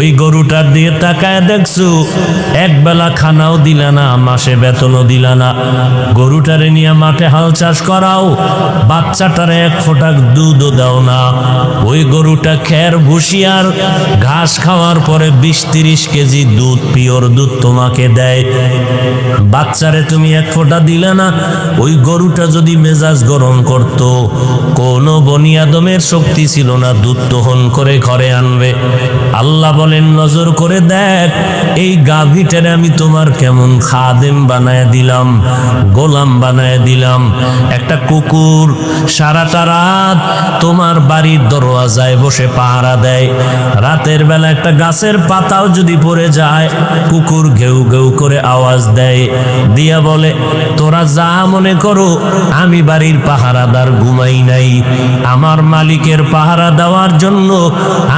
ওই গরুটার দিয়ে তাকায় দেখছো এক বেলা খানাও দিলা না, মাসে বেতনও দিলা না। গরুটারে নিয়ে মাঠে হাল চাষ করাও, বাচ্চাটারে এক ফোঁটা দুধও দাও না। ওই গরুটা খের ভুসি আর ঘাস খাওয়ার পরে 20-30 কেজি দুধ, পিওর দুধ তোমাকে দেয়। বাচ্চারে তুমি এক ফোঁটা দিলে না। ওই গরুটা যদি মেজাজ গরম করত, কোনো বনি আদমের শক্তি ছিল না দুধ দহন করে ঘরে আনবে। আল্লাহ বলেন নজর করে দেখ, এই গাভীটারে আমি তোমার কেমন খাদেম বানায় দিলাম, গোলাম বানায় দিলাম। একটা কুকুর সারাটা রাত তোমার বাড়ির দরওয়াজায় বসে পাহারা দেয়। রাতের বেলা একটা গাছের পাতাও যদি পড়ে যায়, কুকুর ঘেউ ঘেউ করে আওয়াজ দেয়, দিয়া বলে তোরা যা মনে করো, আমি বাড়ির পাহারাদার ঘুমাই নাই। আমার মালিকের পাহারা দেওয়ার জন্য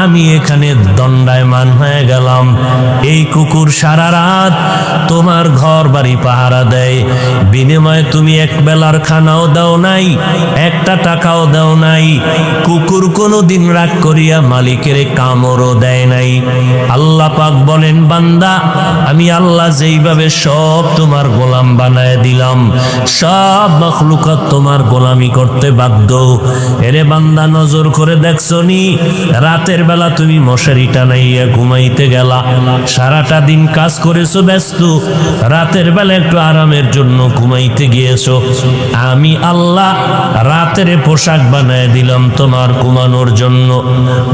আমি এখানে দণ্ডায়মান হয়ে গেলাম। এই কুকুর সারা রাত তোমার ঘর বাড়ি পাহারা দেয়, বিনিময়ে তুমি এক বেলার খানাও দাও নাই, একটা টাকাও দাও নাই। কুকুর কোনোদিন রাগ করিয়া মালিকের কামড়ও দেয় নাই। আল্লাহ পাক বলেন বান্দা, আমি আল্লাহ যেইভাবে সব তোমার গোলাম বানায় দিলাম, সব মাখলুকাত তোমার গোলামি করতে বাধ্য। এরে বান্দা নজর করে দেখছো নি, রাতের বেলা তুমি মশারি টানাইয়া ঘুমাইতে গেলা, সারাটা দিন কাজ করেছো ব্যস্ত, রাতের বেলা একটু আরামের জন্য ঘুমাইতে গিয়েছো। আমি আল্লাহ রাতের পোশাক বানায় দিলাম তোমার ঘুমানোর জন্য।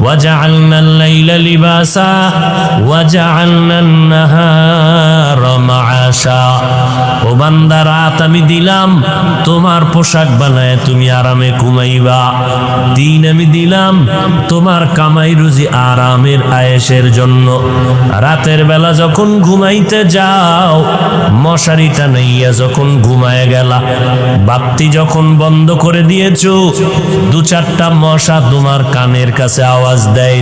ওয়াজআলনাল লাইলা লিবাসা ওয়াজআলনান নাহারা মাআশা। ও বান্দা, রাত আমি দিলাম তোমার পোশাক বানায় তুমি আরামে ঘুমাইবা, দিন আমি দিলাম তোমার কামাই রুজি আরামের আয়েশের জন্য। রাতের বেলা যখন ঘুমাইতে যাও, মশারি টানাইয়া যখন ঘুমায় গেলা, বাতি যখন বন্ধ করে দিয়েছো, 2-4টা মশা তোমার কানের কাছে আওয়াজ দেয়,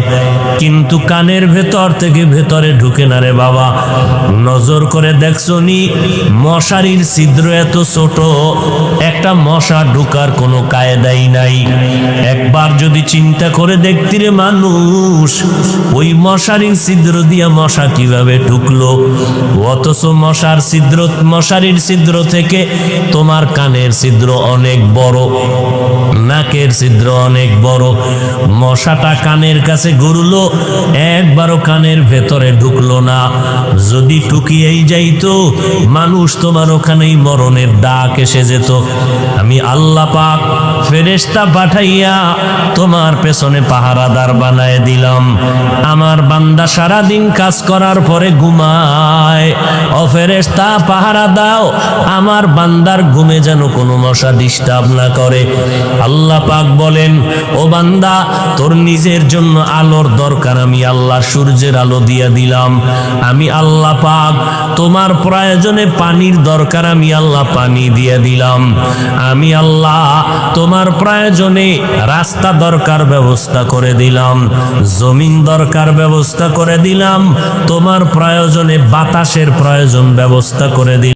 কিন্তু কানের ভেতর থেকে ভেতরে ঢুকে না রে বাবা। নজর করে দেখছো নি, মশারির ছিদ্র এত ছোট, একটা মশা ঢুকার কোনো কায়দাই নাই। একবার যদি চিন্তা করে দেখতি রে মানুষ, ওই মশারির ছিদ্র দিয়া মশা কিভাবে ঢুকলো, অথচ মশারির ছিদ্র থেকে তোমার কানের ছিদ্র অনেক বড়, নাকের ছিদ্র অনেক বড়। মশাটা কানের কাছে ঘুরলো, একবারও কানের ভেতরে ঢুকলো না। যদি ঢুকিয়েই যাইতো, মানুষ তোমার ওখানেই মরণের ডাক এসে যেত। আমি আল্লাহ পাক ফেরেশতা পাঠাইয়া তোমার পেছনে পাহারাদার বানায় দিলাম। আমার বান্দা সারাদিন কাজ করার পরে ঘুমায়, ও ফেরেশতা পাহারা দাও আমার বান্দার ঘুমে যেন কোনো মশা ডিস্টার্ব না করে। আল্লাহ পাক বলেন, ও বান্দা, তোর নিজের জন্য আলোর দরকার, আমি আল্লাহ সূর্যের আলো দিয়া দিলাম। আমি আল্লাহ পাক তোমার প্রয়োজনে পানির দরকার, আমি আল্লাহ পানি দিয়ে দিলাম। আমি আল্লাহ তোমার প্রয়োজনে রাস্তা দরকার ব্যবস্থা করে দিলাম, জমিন দরকার ব্যবস্থা করে দিলাম, তোমার প্রয়োজনে বাতাসের প্রয়োজন ব্যবস্থা করে দিলাম।